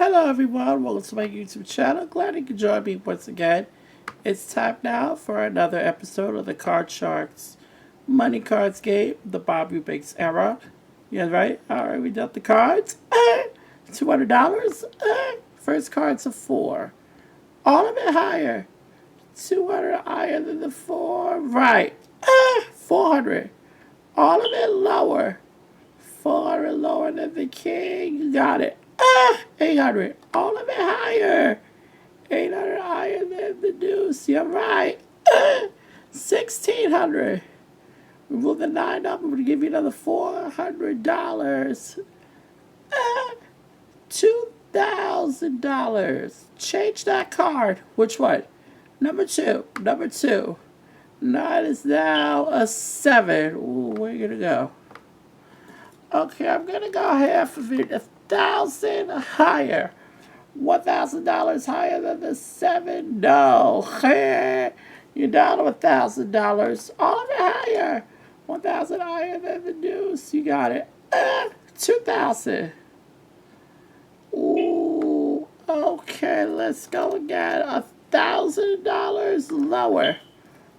Hello everyone, welcome to my YouTube channel. Glad you could join me once again. It's time now for another episode of the Card Sharks Money Cards game, the Bob Eubanks era. Yeah, right? Alright, we dealt the cards. $200. First card's a 4. All of it higher. 200 higher than the 4. Right. 400. All of it lower. 400 lower than the king. You got it. 800. All of it higher. 800 higher than the deuce. You're right. 1600. Remove the 9 up. I'm going to give you another $400. $2,000. Change that card. Which one? Number 2. Number 2. 9 is now a 7. Ooh, where are you going to go? Okay, I'm going to go half of it. 1,000 higher. $1,000 higher than the 7. No. You're down to $1,000. All of it higher. 1,000 higher than the deuce. You got it. 2,000. Ooh. Okay, let's go again. $1,000 lower.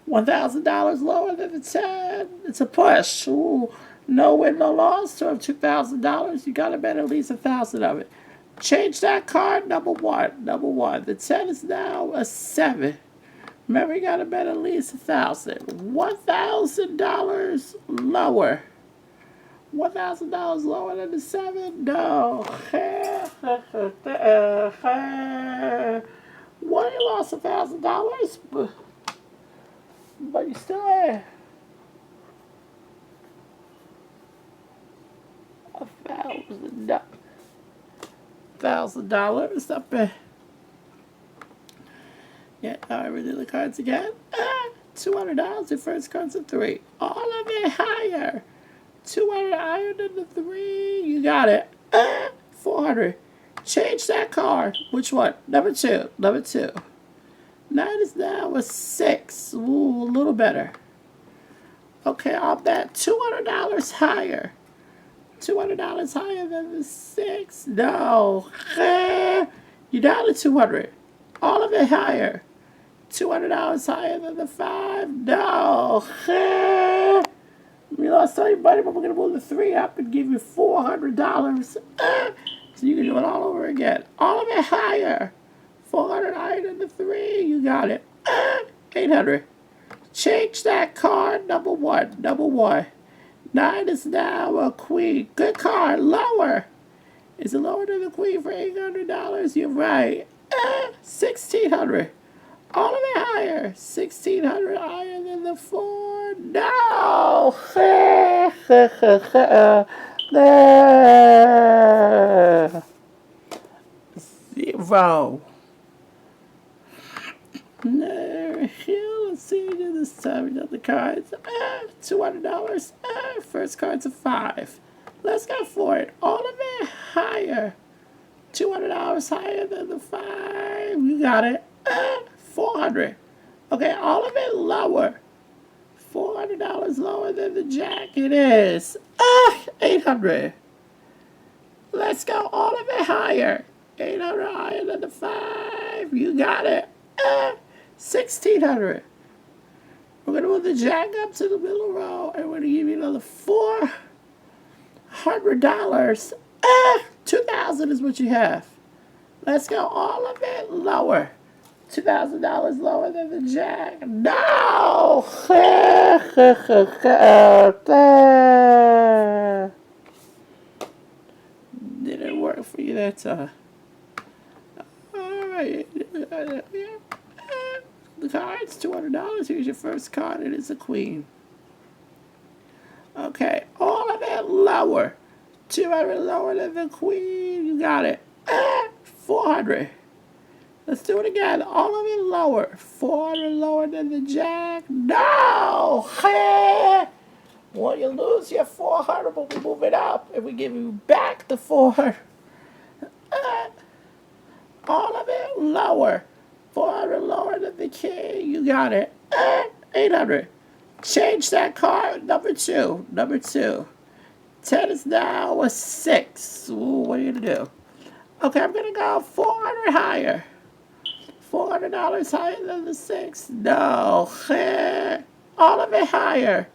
$1,000 lower than the 10. It's a push. Ooh. No win, no loss. So of $2,000, you gotta bet at least 1,000 of it. Change that card. Number 1. Number 1. The 10 is now a 7. Remember, you gotta bet at least 1,000. $1,000 lower. $1,000 lower than the 7. No. Well, you lost $1,000, but you still there. $1,000 up there. Yeah, I redo the cards again. $200. The first card's a 3. All of it higher. 200 higher than the 3. You got it. 400. Change that card. Which one? Number 2. Number 2. 9 is now a 6. Ooh, a little better. Okay, I'll bet $200 higher. $200 higher than the 6. No. You're down to 200. All of it higher. $200 higher than the 5. No. We lost everybody, but we're going to move the 3 up and give you $400. So you can do it all over again. All of it higher. 400 higher than the 3. You got it. 800. Change that card. Number 1. Number 1. 9 is now a queen. Good card. Lower. Is it lower than the queen for $800? You're right. 1,600. All of it higher. 1,600 higher than the 4. No. 0. No, let's see, this time we got the cards. $200. First card's a 5. Let's go for it. All of it higher. $200 higher than the 5. You got it. 400. Okay, all of it lower. $400 lower than the jack. It is. 800. Let's go all of it higher. 800 higher than the 5. You got it. 1,600. We're going to move the jack up to the middle row, and we're going to give you another $400. 2,000 is what you have. Let's go all of it lower. $2,000 lower than the jack. No! Didn't work for you that time. All right. The cards, $200. Here's your first card. It is a queen. Okay, all of it lower. 200 lower than the queen. You got it. 400. Let's do it again. All of it lower. 400 lower than the jack. No! Well, you lose your 400, but we move it up and we give you back the 400. All of it lower. 400 lower than the king. You got it. 800. Change that card. Number 2. Number 2. 10 is now a 6. Ooh, what are you going to do? Okay, I'm gonna go 400 higher. $400 higher than the 6. No. All of it higher.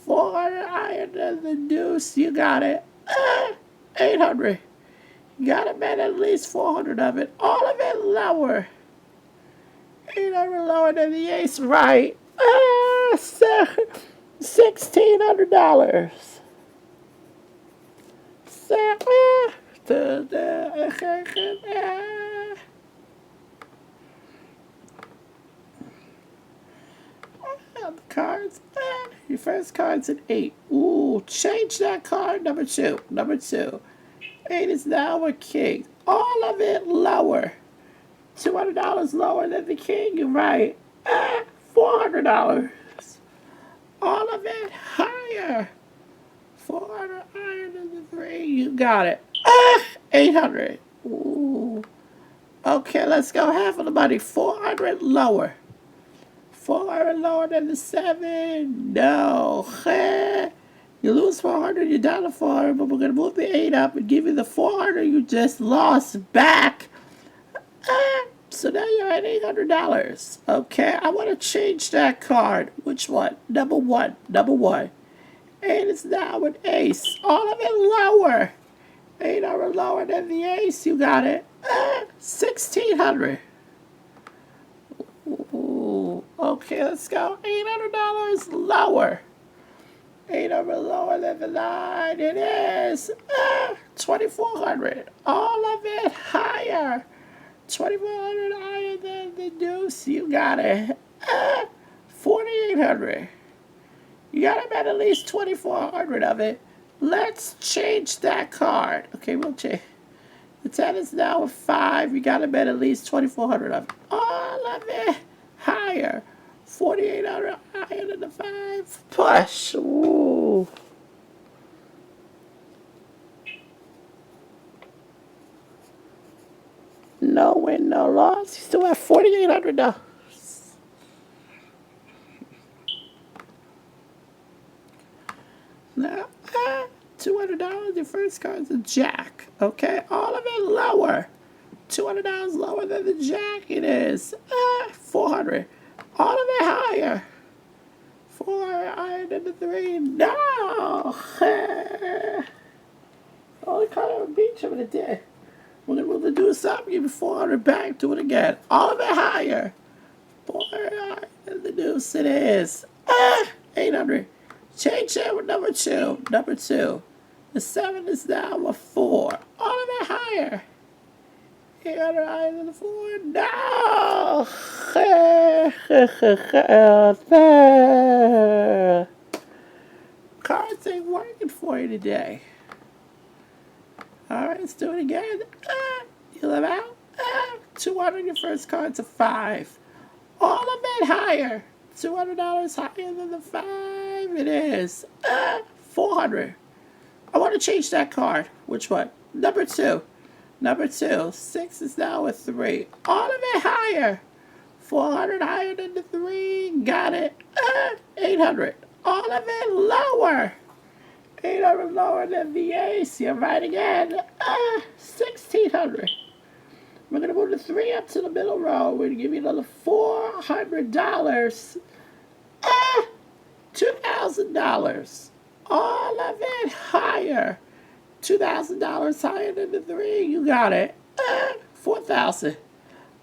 400 higher than the deuce. You got it. 800. You got it, man. At least 400 of it. All of it lower. 800 lower than the ace. Right. $1,600. The cards. Your first card's an 8. Ooh, change that card. Number 2. Number 2. 8 is now a king. All of it lower. $200 lower than the king. You're right. $400. All of it higher. 400 higher than the 3. You got it. 800. Ooh. Okay, let's go half of the money. 400 lower. 400 lower than the 7. No. You lose 400, you're down to 400, but we're going to move the 8 up and give you the 400 you just lost back. So now you're at $800. Okay, I want to change that card. Which one? Number 1. Number 1. 8 is now an ace. All of it lower. 800 lower than the ace. You got it. 1600. Ooh. Okay, let's go. $800 lower. 800 lower than the 9. It is 2400. All of it higher. 2400 higher than the deuce. You got it. 4800. You got to bet at least 2400 of it. Let's change that card. Okay, we'll change. The 10 is now a 5. You got to bet at least 2400 of it. All of it higher. 4800 higher than the 5. Push. Ooh. No win, no loss. You still have $4,800. Now, $200. Your first card is a jack. Okay, all of it lower. $200 lower than the jack. It is 400. All of it higher. 400 higher than the 3. No. Only card I would beat you with a day. We're going to move the deuce up, give you 400 back, do it again. All of it higher. 400 higher than the deuce. It is 800. Change it with number 2. Number 2. The 7 is now a 4. All of it higher. 800 higher than the 4. No! Cards ain't working for you today. Alright, let's do it again. You live out. 200, your first card's a 5. All of it higher. $200 higher than the 5. It is 400. I want to change that card. Which one? Number 2. Number 2. 6 is now a 3. All of it higher. 400 higher than the 3. Got it. 800. All of it lower. 800 lower than the ace. You're right again. 1600. We're going to move the 3 up to the middle row. We're going to give you another $400. $2,000. All of it higher. $2,000 higher than the 3. You got it. 4,000.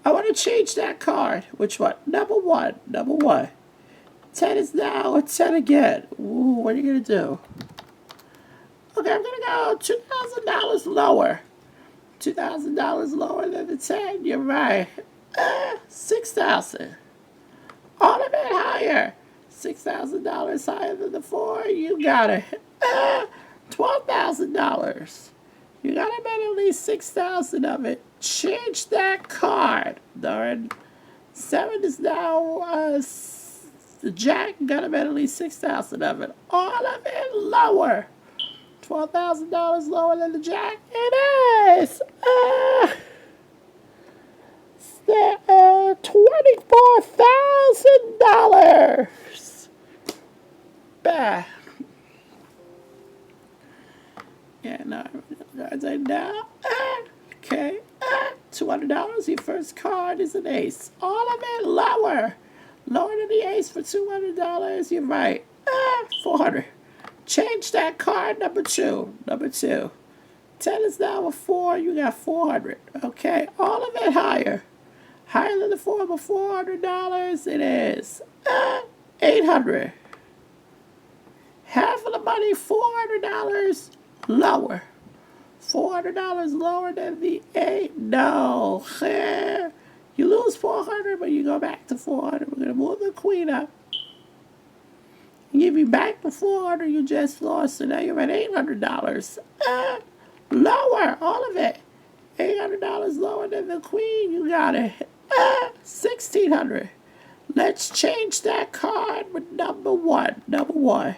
I want to change that card. Which one? Number 1. Number 1. 10 is now a 10 again. Ooh, what are you going to do? Okay, I'm going to go $2,000 lower. $2,000 lower than the 10. You're right. 6,000. All of it higher. $6,000 higher than the 4. You got it. $12,000. You got to bet at least 6,000 of it. Change that card. Darn. 7 is now the jack. You got to bet at least 6,000 of it. All of it lower. $12,000 lower than the jack. It is. $24,000. Bah. Yeah, no, guys, I know. Okay. $200. Your first card is an ace. All of it lower. Lower than the ace for $200. You're right. 400. Change that card. Number two. Number two. 10 is now a 4. You got 400. Okay. All of it higher. Higher than the 4 but $400. It is 800. Half of the money, $400 lower. $400 lower than the 8. No. You lose 400, but you go back to 400. We're going to move the queen up. And give you back the 400 you just lost. So now you're at $800. Lower, all of it. $800 lower than the queen. You got it. 1,600. Let's change that card with number one. Number one.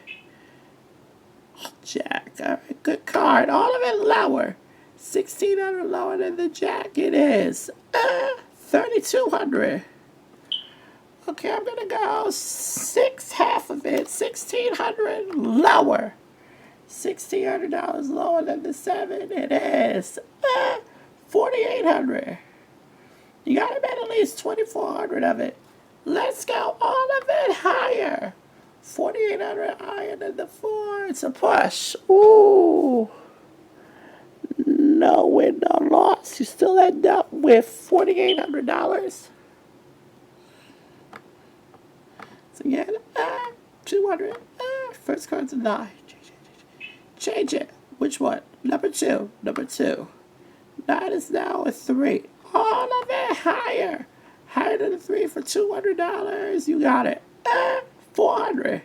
Jack. All right, good card. All of it lower. 1,600 lower than the jack. It is 3,200. Okay, I'm gonna go half of it. 1,600 lower. $1,600 lower than the 7. It is 4,800. You gotta bet at least 2,400 of it. Let's go all of it higher. 4,800 higher than the 4. It's a push. Ooh. No win, no loss. You still end up with $4,800. So again, 200. First card's a 9. Change it. Which one? Number 2. Number 2. 9 is now a 3. All of it higher. Higher than the 3 for $200. You got it. 400.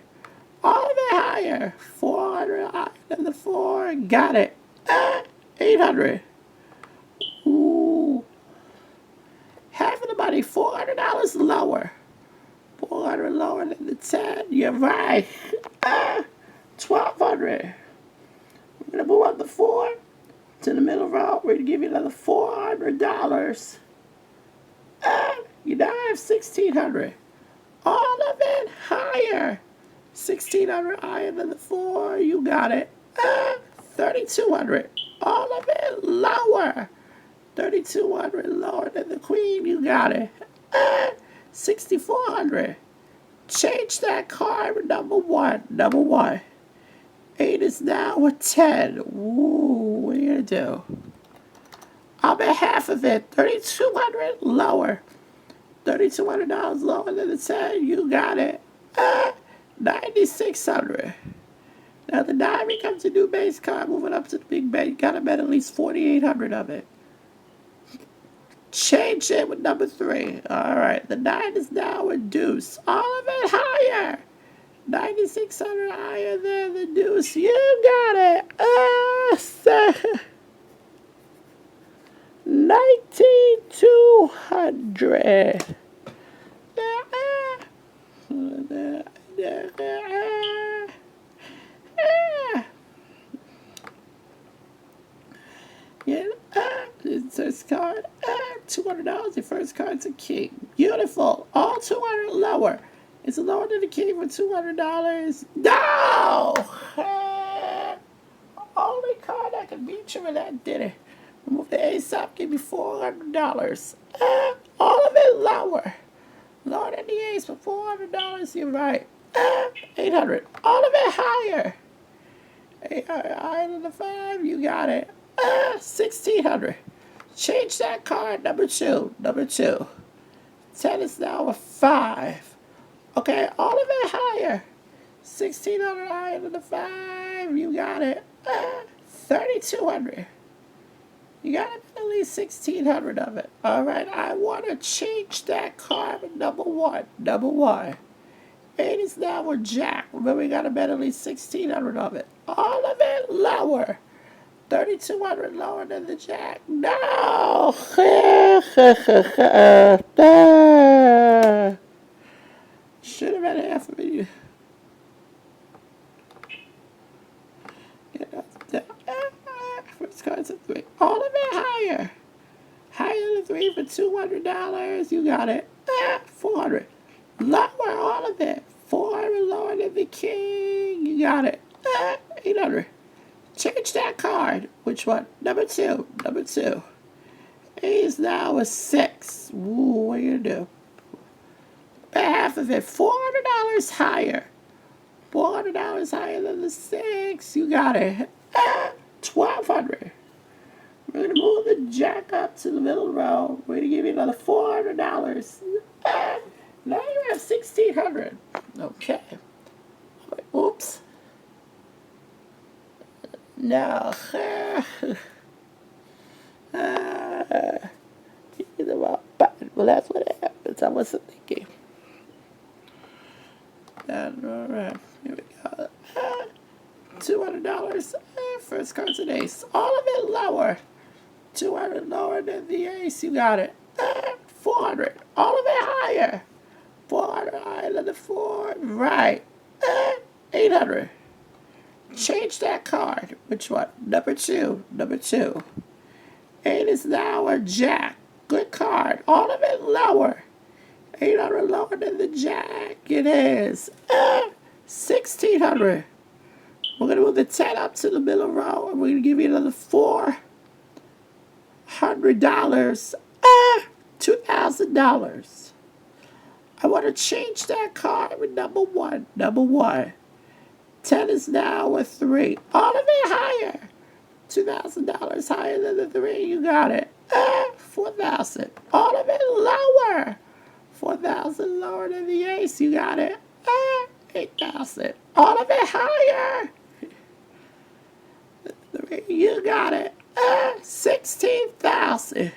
All of it higher. 400 higher than the 4. Got it. 800. Ooh. Half of the money. $400 lower. 400 lower than the 10. You're right. 1,200. We're going to move up the 4 to the middle row. We're going to give you another $400. You now have 1,600. All of it higher. 1,600 higher than the 4. You got it. 3,200. All of it lower. 3,200 lower than the queen. You got it. 6,400. Change that card with number 1. Number 1. 8 is now a 10. Ooh, what are you going to do? I'll bet half of it. 3,200 lower. $3,200 lower than the 10. You got it. 9,600. Now the 9 becomes a new base card. Moving up to the big bet. You got to bet at least 4,800 of it. Change it with number 3. All right. The 9 is now a deuce. All of it higher. 9,600 higher than the deuce. You got it. 19,200. Yeah, first card, $200. Your first card's a king. Beautiful. All 200 lower. It's lower than the king for $200. No! Only card I can beat you with that did it. Remove the ace up, give me $400. All of it lower. Lower than the ace for $400. You're right. 800. All of it higher. 800 higher than the 5. You got it. 1,600. Change that card. Number 2. Number 2. 10 is now a 5. Okay, all of it higher. 1,600 higher than the 5. You got it. 3,200. You got at least 1,600 of it. All right, I want to change that card with number 1. Number 1. 8 is now a jack. Remember, we got to bet at least 1,600 of it. All of it lower. 3,200 lower than the jack. No! Should have been half of it. First card's a 3. All of it higher. Higher than 3 for $200. You got it. 400. Lower all of it. 400 lower than the king. You got it. 800. Change that card. Which one? Number 2. Number 2. A is now a 6. Ooh, what are you going to do? Half of it, $400 higher. $400 higher than the 6. You got it. 1200. We're going to move the jack up to the middle row. We're going to give you another $400. Now you have 1600. Okay. Oops. No. Well, that's what happens. I wasn't thinking. All right. Here we go. $200. First card's an ace. All of it lower. 200 lower than the ace. You got it. 400. All of it higher. 400 higher than the 4. Right. 800. Change that card. Which one? Number 2. Number 2. 8 is now a jack. Good card. All of it lower. 800 lower than the jack. It is. 1600. We're going to move the 10 up to the middle row, and we're going to give you another $400. $2,000. I want to change that card with number 1. Number 1. 10 is now a 3. All of it higher. $2,000 higher than the 3. You got it. 4,000. All of it lower. 4,000 lower than the ace. You got it. 8,000. All of it higher. 3. You got it. 16,000.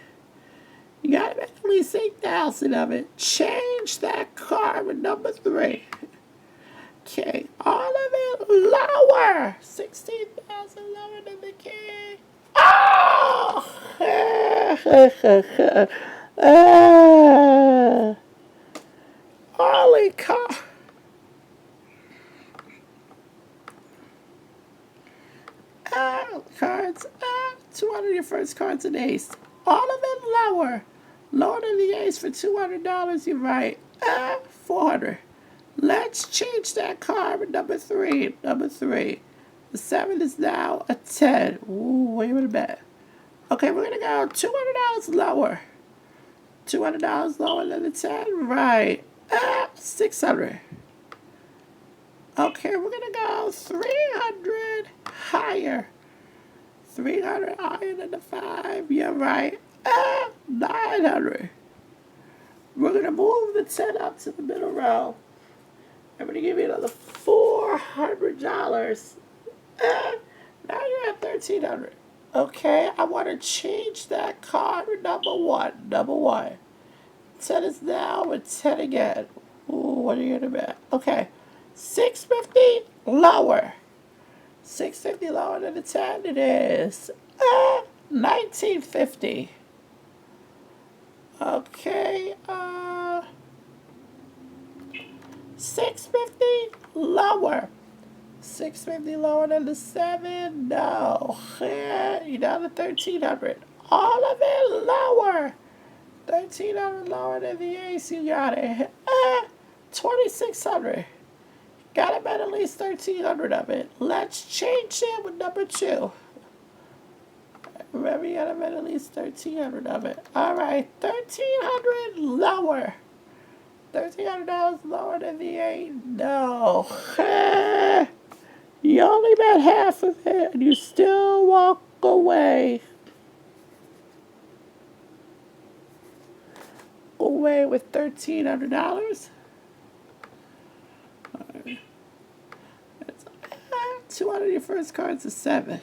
You got to make at least 8,000 of it. Change that card with number 3. Okay, all of it lower. 16,000 lower than the king. Oh! Holy cow. Cards. 200 your first card's an ace. All of it lower. Lower than the ace for $200. You're right. 400. Let's change that card with number 3. Number 3. The 7 is now a 10. Ooh, wait a minute. Okay, we're going to go $200 lower. $200 lower than the 10. Right. 600. Okay, we're going to go 300 higher. 300 higher than the 5. You're right. 900. We're going to move the 10 up to the middle row. I'm going to give you another $400. Now you're at 1,300. Okay, I want to change that card with number 1. Number 1. 10 is now a 10 again. Ooh, what are you going to bet? Okay, 650 lower. 650 lower than the 10. It is 1950. Okay, 650 lower. 650 lower than the 7. No. You're down to 1,300. All of it lower. 1,300 lower than the ace. You got it. 2,600. Got to bet at least 1,300 of it. Let's change it with number 2. Remember, you got to bet at least 1,300 of it. All right, 1,300 lower. $1,300 lower than the 8. No. You only bet half of it, and you still walk away. Away with $1,300. 200 of your first card's a 7.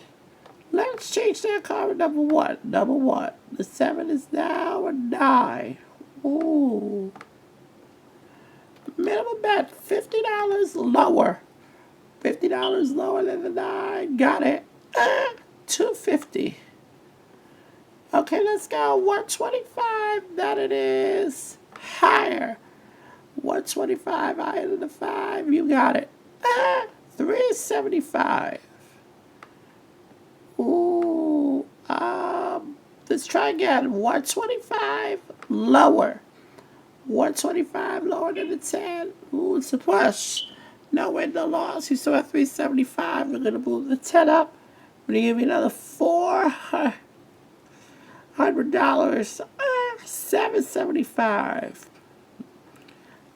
Let's change that card with number 1. Number 1. The 7 is now a 9. Ooh. Minimum bet $50 lower. $50 lower than the 9. Got it. $250. Okay, let's go. 125. That it is. Higher. 125 higher than the 5. You got it. 375. Ooh. Let's try again. 125 lower. 125 lower than the 10. Ooh, it's a push. No win, no loss. You still have 375. We're going to move the 10 up. We're going to give you another $400. $100. $7.75.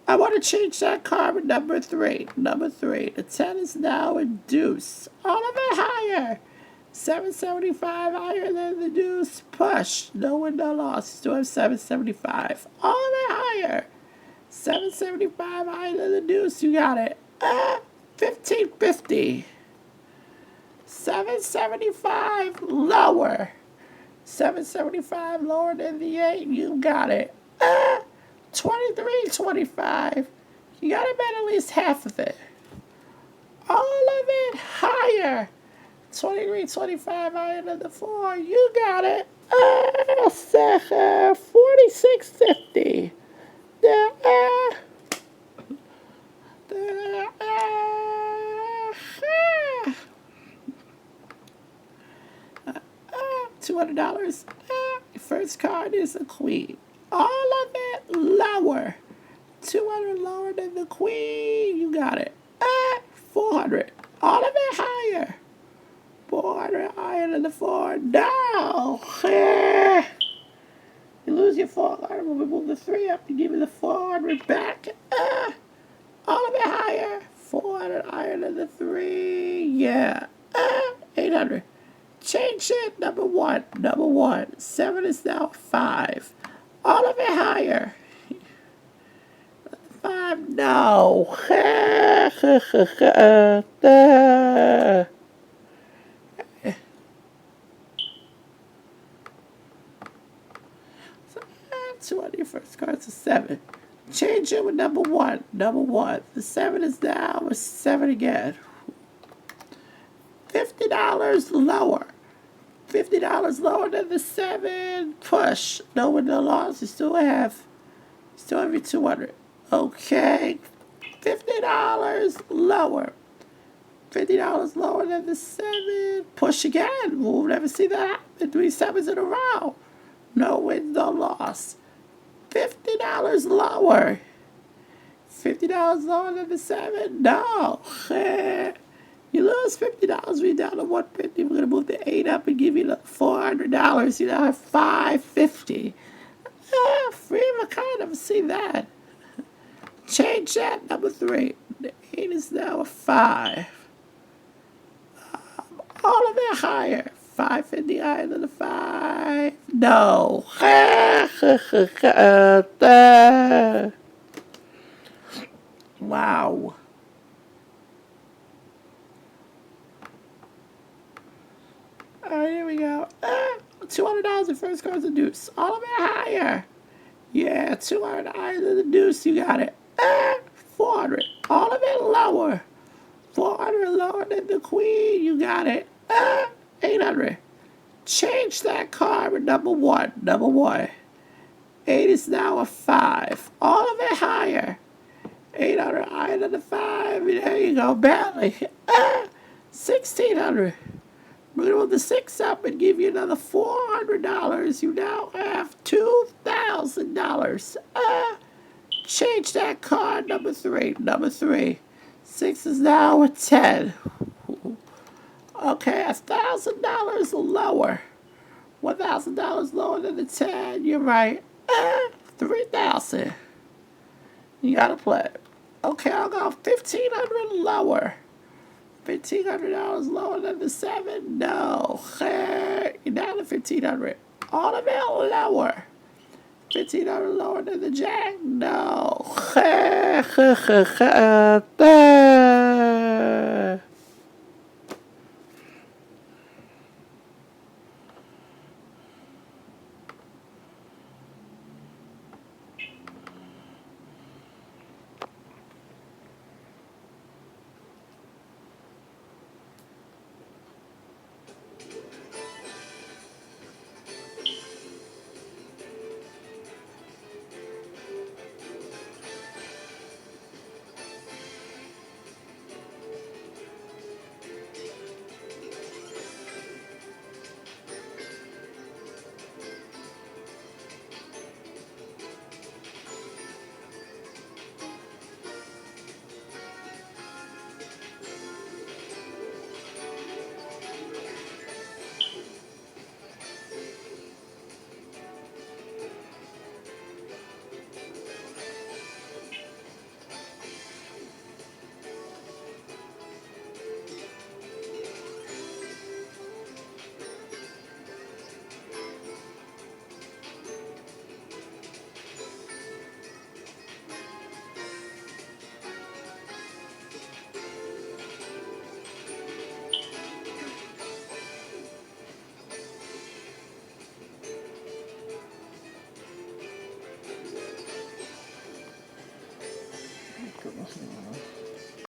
I want to change that card with number three. Number three. The 10 is now a deuce. All of it higher. 775 higher than the deuce. Push. No win, no loss. Still have 775. All of it higher. 775 higher than the deuce. You got it. 1550. 775 lower. 775 lower than the 8. You got it. 23.25. You gotta bet at least half of it. All of it higher. 23.25 higher than the 4. You got it. 46.50. $200. Your first card is a queen. All of it lower. 200 lower than the queen. You got it. 400. All of it higher. 400 higher than the 4. No. You lose your 400. We'll move the 3 up. You give me the 400 back. All of it higher. 400 higher than the 3. Yeah. 800. Change it. Number 1. Number 1. 7 is now 5. All of it higher. 5. No. 200. Your first card's a 7. Change it with number 1. Number 1. The 7 is now a 7 again. $50 lower. $50 lower than the 7. Push. No win, no loss. You still have your 200. Okay. $50 lower. $50 lower than the 7. Push again. We'll never see that happen. 3 sevens in a row. No win, no loss. $50 lower. $50 lower than the 7. No. You lose $50. We're down to $150. We're gonna move the 8 up and give you the $400. You now have $550. Free of a kind. I've seen that. Change that. Number 3. The 8 is now a 5. All of it higher. 550 higher than the 5. No. Wow. All right, here we go. $200. The first card's a deuce. All of it higher. Yeah, 200 higher than the deuce. You got it. 400. All of it lower. 400 lower than the queen. You got it. 800. Change that card with number 1. Number 1. 8 is now a 5. All of it higher. 800 higher than the 5. There you go. Barely. 1600. We're going to move the 6 up and give you another $400. You now have $2,000. Change that card. Number 3. Number 3. 6 is now a 10. Okay, $1,000 lower. $1,000 lower than the 10. You're right. 3,000. You gotta play. Okay, I'll go 1,500 lower. $1,500 lower than the 7. No. You're down to 1,500. All of it lower. 1,500 lower than the jack. No.